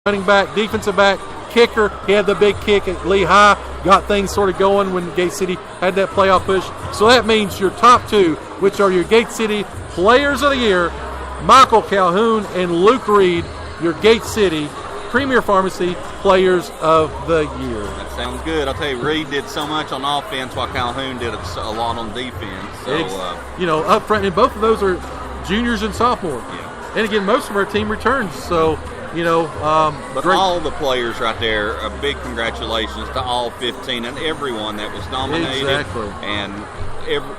running back, defensive back, kicker. He had the big kick at Lehigh, got things sort of going when Gate City had that playoff push. So that means your top two, which are your Gate City Players of the Year, Michael Calhoun and Luke Reed, your Gate City Premier Pharmacy Players of the Year. That sounds good. I'll tell you, Reed did so much on offense while Calhoun did a lot on defense. So, up front, and both of those are juniors and sophomores. Yeah. And again, most of our team returns, so but great. all the players right there, a big congratulations to all 15 and everyone that was nominated. Exactly. And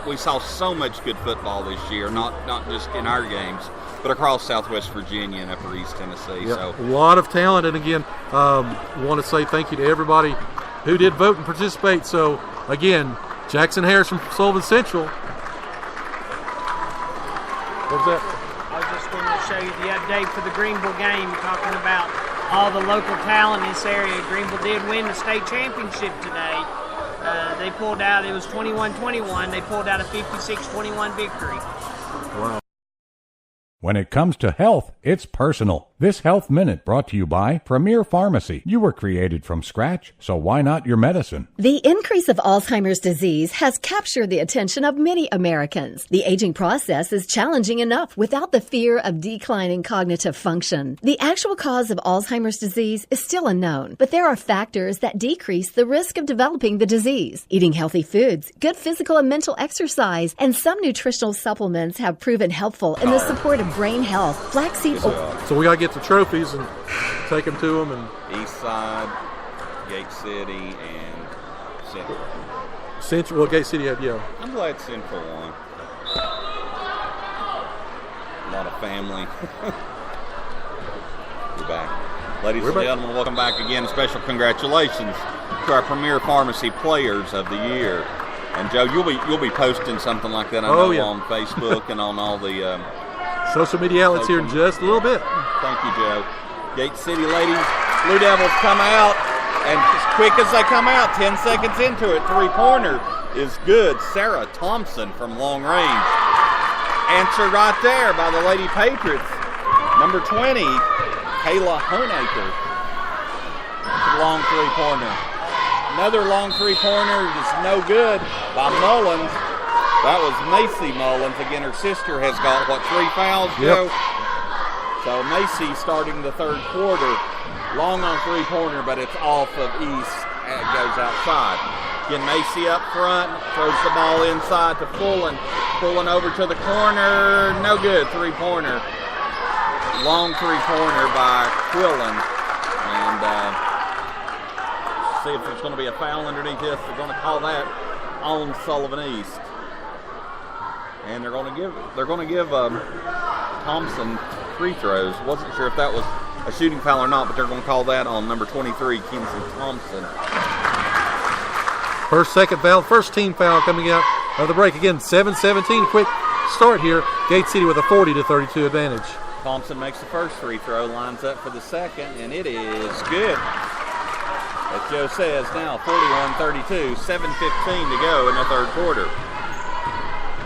we saw so much good football this year, not just in our games, but across Southwest Virginia and Upper East Tennessee. Yep. So a lot of talent, and again, want to say thank you to everybody who did vote and participate. So again, Jackson Harris from Sullivan Central. What was that? I was just going to show you the update for the Greenville game, talking about all the local talent in this area. Greenville did win the state championship today. They pulled out, it was 21-21. They pulled out a 56-21 victory. Wow. When it comes to health, it's personal. This Health Minute brought to you by Premier Pharmacy. You were created from scratch, so why not your medicine? The increase of Alzheimer's disease has captured the attention of many Americans. The aging process is challenging enough without the fear of declining cognitive function. The actual cause of Alzheimer's disease is still unknown, but there are factors that decrease the risk of developing the disease. Eating healthy foods, good physical and mental exercise, and some nutritional supplements have proven helpful in the support of brain health. Flaxseed oil. So we got to get the trophies and take them to them. And East Side, Gate City, and Central. Central, well, Gate City had, yeah. I'm glad Central won. A lot of family. We're back. Ladies and gentlemen, welcome back again. Special congratulations to our Premier Pharmacy Players of the Year. And Joe, you'll be posting something like that, I know, on Facebook and on all the social media outlets here in just a little bit. Thank you, Joe. Gate City ladies, Blue Devils come out, and as quick as they come out, 10 seconds into it, three-pointer is good. Sarah Thompson from long range. Answered right there by the Lady Patriots. Number 20, Kayla Honaker. Long three-pointer. Another long three-pointer, just no good by Mullins. That was Macy Mullins. Again, her sister has got, 3 fouls, Joe? Yep. So Macy starting the third quarter. Long on three-pointer, but it's off of East and it goes outside. Again, Macy up front, throws the ball inside to Fullen. Fullen over to the corner. No good, three-pointer. Long three-pointer by Quillen. And see if there's going to be a foul underneath this. They're going to call that on Sullivan East. And they're going to give Thompson free throws. Wasn't sure if that was a shooting foul or not, but they're going to call that on number 23, Kenzie Thompson. Second foul, first team foul coming out of the break. Again, 7-17, quick start here. Gate City with a 40-32 advantage. Thompson makes the first free throw, lines up for the second, and it is good. As Joe says now, 41-32, 7:15 to go in the third quarter.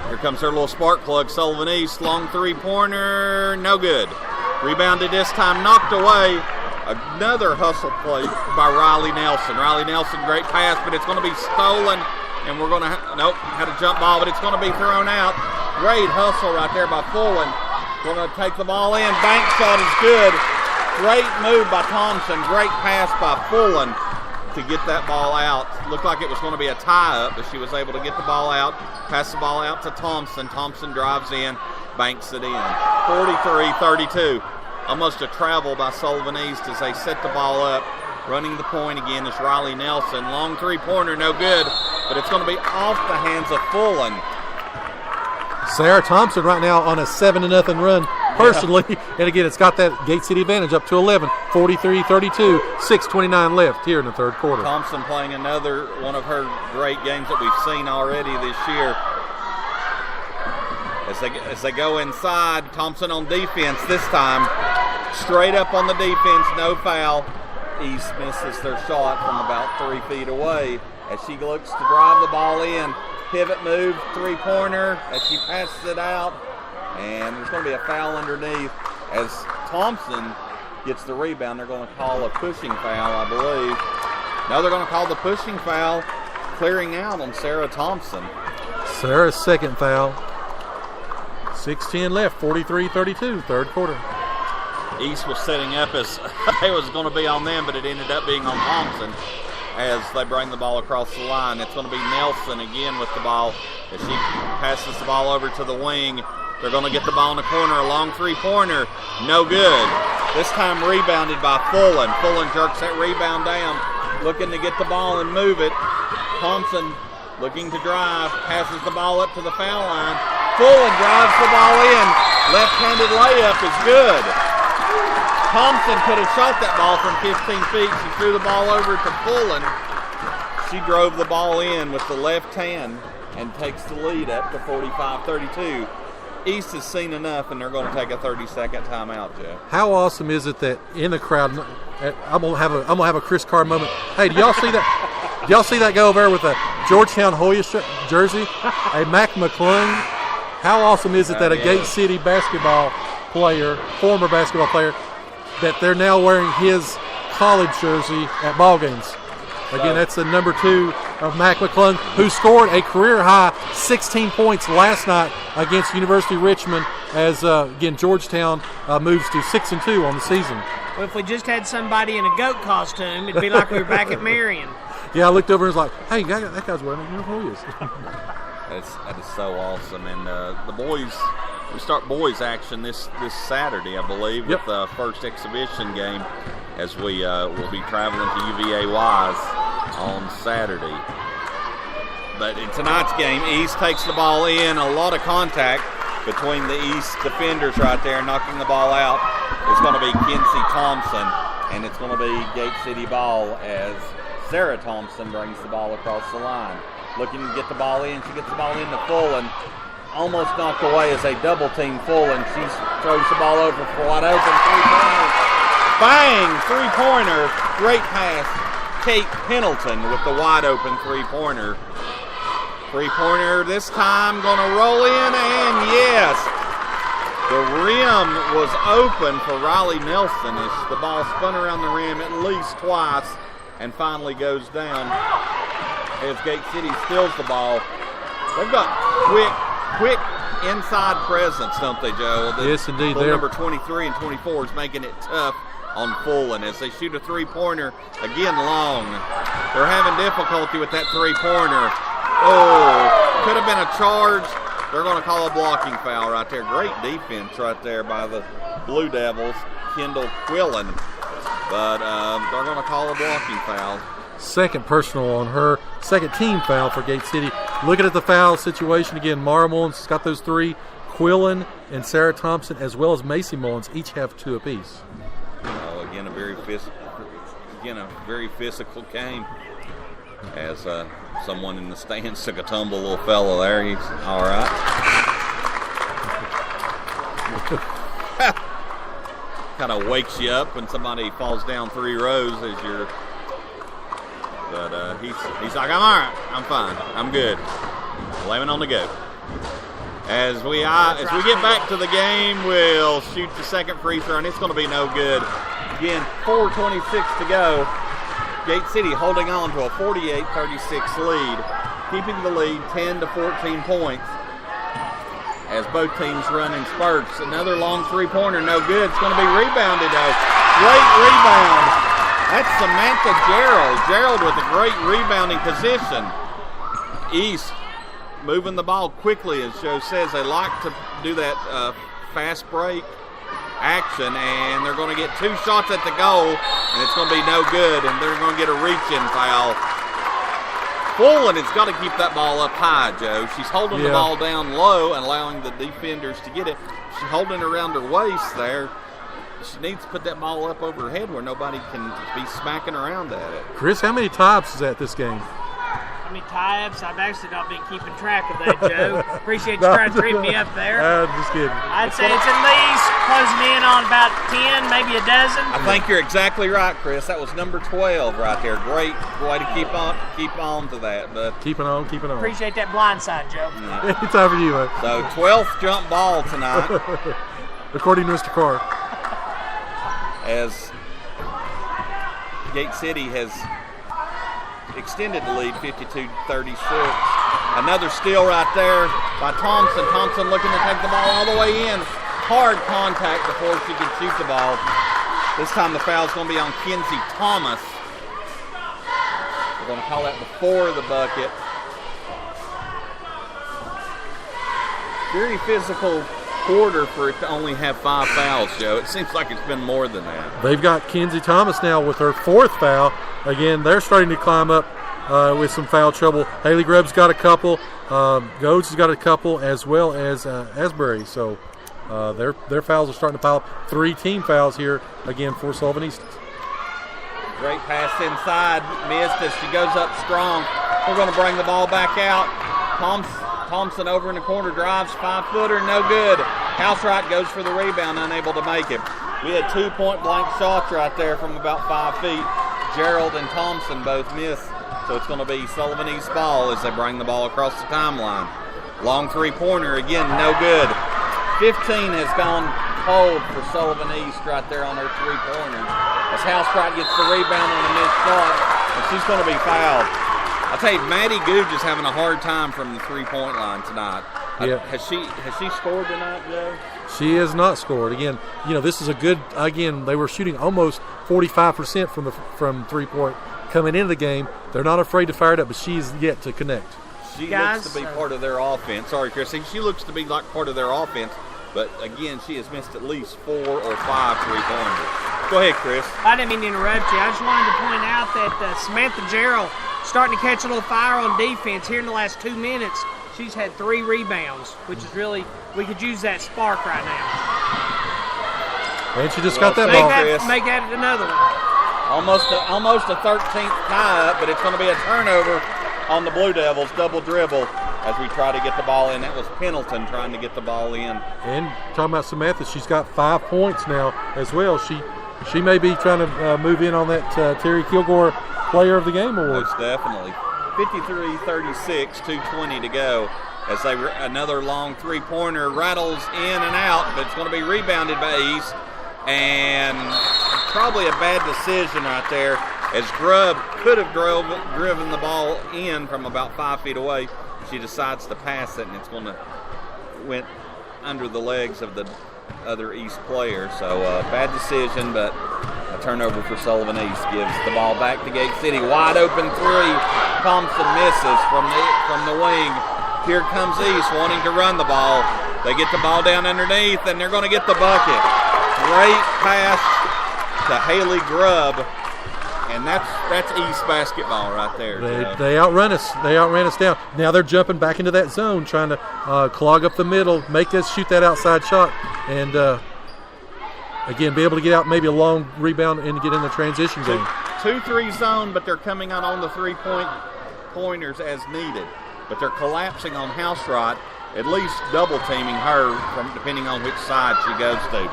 Here comes their little spark plug, Sullivan East. Long three-pointer, no good. Rebounded this time, knocked away. Another hustle play by Riley Nelson. Riley Nelson, great pass, but it's going to be stolen. And we're going to, had a jump ball, but it's going to be thrown out. Great hustle right there by Fullen. Going to take the ball in. Bank shot is good. Great move by Thompson. Great pass by Fullen to get that ball out. Looked like it was going to be a tie-up, but she was able to get the ball out, pass the ball out to Thompson. Thompson drives in, banks it in. 43-32. Almost a travel by Sullivan East as they set the ball up. Running the point again is Riley Nelson. Long three-pointer, no good, but it's going to be off the hands of Fullen. Sarah Thompson right now on a 7-0 run personally. Yeah. And again, it's got that Gate City advantage up to 11, 43-32, 6:29 left here in the third quarter. Thompson playing another one of her great games that we've seen already this year. As they go inside, Thompson on defense this time. Straight up on the defense, no foul. East misses their shot from about 3 feet away as she looks to drive the ball in. Pivot move, three-pointer as she passes it out. And there's going to be a foul underneath as Thompson gets the rebound. They're going to call a pushing foul, I believe. No, they're going to call the pushing foul, clearing out on Sarah Thompson. Sarah's second foul. 6:10 left, 43-32, third quarter. East was setting up as it was going to be on them, but it ended up being on Thompson as they bring the ball across the line. It's going to be Nelson again with the ball as she passes the ball over to the wing. They're going to get the ball in the corner, a long three-pointer, no good. This time rebounded by Fullen. Fullen jerks that rebound down, looking to get the ball and move it. Thompson looking to drive, passes the ball up to the foul line. Fullen drives the ball in. Left-handed layup is good. Thompson could have shot that ball from 15 feet. She threw the ball over to Fullen. She drove the ball in with the left hand and takes the lead up to 45-32. East has seen enough, and they're going to take a 30-second timeout, Joe. How awesome is it that in the crowd, I'm gonna have a Chris Carr moment. Hey, do y'all see that? Do y'all see that go over there with a Georgetown Hoya jersey? A Mac McClung. How awesome is it that a Gate City basketball player, former basketball player, that they're now wearing his college jersey at ball games? Again, that's the number 2 of Mac McClung, who scored a career-high 16 points last night against University of Richmond as, again, Georgetown moves to 6-2 on the season. Well, if we just had somebody in a goat costume, it'd be like we were back at Marion. Yeah, I looked over and was like, hey, that guy's wearing a Hoyas. That is so awesome. And the boys, we start boys action this Saturday, I believe, with the first exhibition game as we will be traveling to UVA Wise on Saturday. But in tonight's game, East takes the ball in. A lot of contact between the East defenders right there, knocking the ball out. It's going to be Kinsey Thompson, and it's going to be Gate City ball as Sarah Thompson brings the ball across the line. Looking to get the ball in. She gets the ball into Fullen. Almost knocked away as they double-team Fullen. She throws the ball over for wide open three-pointer. Bang! Three-pointer. Great pass. Kate Pendleton with the wide-open three-pointer. Three-pointer this time going to roll in, and yes! The rim was open for Riley Nelson as the ball spun around the rim at least twice and finally goes down as Gate City steals the ball. They've got quick inside presence, don't they, Joe? Yes, indeed. Number 23 and 24 is making it tough on Fullen as they shoot a three-pointer, again long. They're having difficulty with that three-pointer. Oh, could have been a charge. They're going to call a blocking foul right there. Great defense right there by the Blue Devils, Kendall Quillen. But they're going to call a blocking foul. Second personal on her, second team foul for Gate City. Looking at the foul situation again, Mara Mullins has got those 3. Quillen and Sarah Thompson, as well as Macy Mullins, each have 2 apiece. Again, a very physical game. As someone in the stands took a tumble, little fella there. He's all right. Kind of wakes you up when somebody falls down 3 rows as you're. But he's like, I'm all right. I'm fine. I'm good. Blaming on the goat. As we get back to the game, we'll shoot the second free throw, and it's going to be no good. Again, 4:26 to go. Gate City holding on to a 48-36 lead, keeping the lead 10 to 14 points as both teams run in spurts. Another long three-pointer, no good. It's going to be rebounded, though. Great rebound. That's Samantha Gerald. Gerald with a great rebounding position. East moving the ball quickly, as Joe says. They like to do that fast break action, and they're going to get 2 shots at the goal, and it's going to be no good, and they're going to get a reach-in foul. Fullen has got to keep that ball up high, Joe. She's holding the ball down low and allowing the defenders to get it. She's holding it around her waist there. She needs to put that ball up over her head where nobody can be smacking around at it. Chris, how many types is at this game? How many tie-ups? I've actually not been keeping track of that, Joe. Appreciate you trying to treat me up there. Just kidding. I'd say it's at least closing in on about 10, maybe a dozen. I think you're exactly right, Chris. That was number 12 right there. Great way to keep on to that. But keeping on. Appreciate that blind side, Joe. Yeah. It's over to you, man. So 12th jump ball tonight. According to Mr. Carr. as Gate City has extended the lead 52-36. Another steal right there by Thompson. Thompson looking to take the ball all the way in. Hard contact before she can shoot the ball. This time the foul's going to be on Kenzie Thomas. We're going to call that before the bucket. Very physical quarter for it to only have 5 fouls, Joe. It seems like it's been more than that. They've got Kenzie Thomas now with her 4th foul. Again, they're starting to climb up with some foul trouble. Haley Grubb's got a couple. Goads has got a couple, as well as Asbury. So their fouls are starting to pile up. 3 team fouls here again for Sullivan East. Great pass inside, missed as she goes up strong. We're going to bring the ball back out. Thompson over in the corner, drives, 5-footer, no good. Housewright goes for the rebound, unable to make it. We had 2 point-blank shots right there from about 5 feet. Gerald and Thompson both missed, so it's going to be Sullivan East ball as they bring the ball across the timeline. Long 3-pointer, again, no good. 15 has gone cold for Sullivan East right there on her 3-pointer. As Housewright gets the rebound on a missed shot, and she's going to be fouled. I'll tell you, Maddie Googe is having a hard time from the 3-point line tonight. Yeah. Has she scored tonight, Joe? She has not scored. Again, this is a good. Again, they were shooting almost 45% from 3-point coming into the game. They're not afraid to fire it up, but she's yet to connect. She looks to be part of their offense. Sorry, Chrissy. She looks to be like part of their offense, but again, she has missed at least 4 or 5 3-pointers. Go ahead, Chris. I didn't mean to interrupt you. I just wanted to point out that Samantha Gerald starting to catch a little fire on defense here in the last 2 minutes. She's had 3 rebounds, which is really, we could use that spark right now. And she just got that ball. Make that another one. Almost a 13th tie-up, but it's going to be a turnover on the Blue Devils, double dribble as we try to get the ball in. That was Pendleton trying to get the ball in. And talking about Samantha, she's got 5 points now as well. She may be trying to move in on that Terry Kilgore Player of the Game award. Most definitely. 53-36, 2:20 to go. As another long 3-pointer rattles in and out, but it's going to be rebounded by East. And probably a bad decision right there, as Grubb could have driven the ball in from about 5 feet away. She decides to pass it, and it's going to went under the legs of the other East player. So bad decision, but a turnover for Sullivan East gives the ball back to Gate City. Wide open 3. Thompson misses from the wing. Here comes East wanting to run the ball. They get the ball down underneath, and they're going to get the bucket. Great pass to Haley Grubb, and that's East basketball right there. They outrun us. They outran us down. Now they're jumping back into that zone, trying to clog up the middle, make us shoot that outside shot, and again, be able to get out maybe a long rebound and get in the transition game. 2-3 zone, but they're coming out on the 3-pointers as needed. But they're collapsing on Housewright, at least double teaming her from depending on which side she goes to.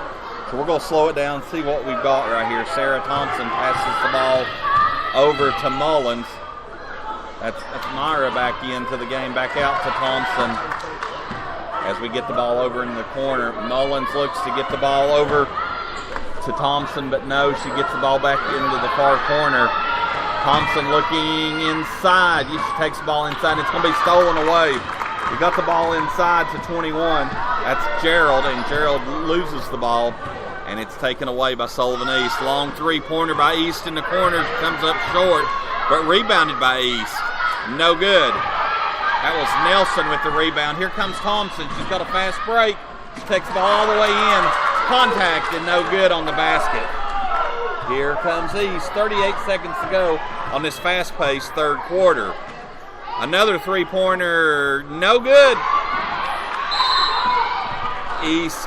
So we're going to slow it down, see what we've got right here. Sarah Thompson passes the ball over to Mullins. That's Myra back into the game, back out to Thompson. As we get the ball over in the corner, Mullins looks to get the ball over to Thompson, but no, she gets the ball back into the far corner. Thompson looking inside. She takes the ball inside. It's going to be stolen away. We got the ball inside to 21. That's Gerald, and Gerald loses the ball, and it's taken away by Sullivan East. Long 3-pointer by East in the corner. Comes up short, but rebounded by East. No good. That was Nelson with the rebound. Here comes Thompson. She's got a fast break. She takes the ball all the way in. Contact and no good on the basket. Here comes East. 38 seconds to go on this fast-paced 3rd quarter. Another 3-pointer, no good. East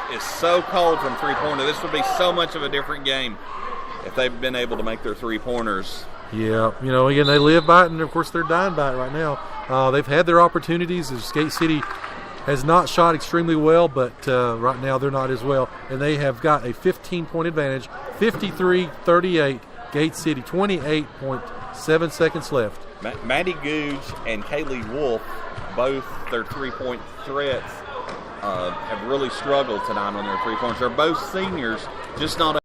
is so cold from 3-pointer. This would be so much of a different game if they've been able to make their 3-pointers. Yeah, again, they live by it, and of course they're dying by it right now. They've had their opportunities. Gate City has not shot extremely well, but right now they're not as well. And they have got a 15-point advantage, 53-38, Gate City, 28.7 seconds left. Maddie Googe and Kaylee Wolf, both their 3-point threats have really struggled tonight on their 3 points. They're both seniors, just not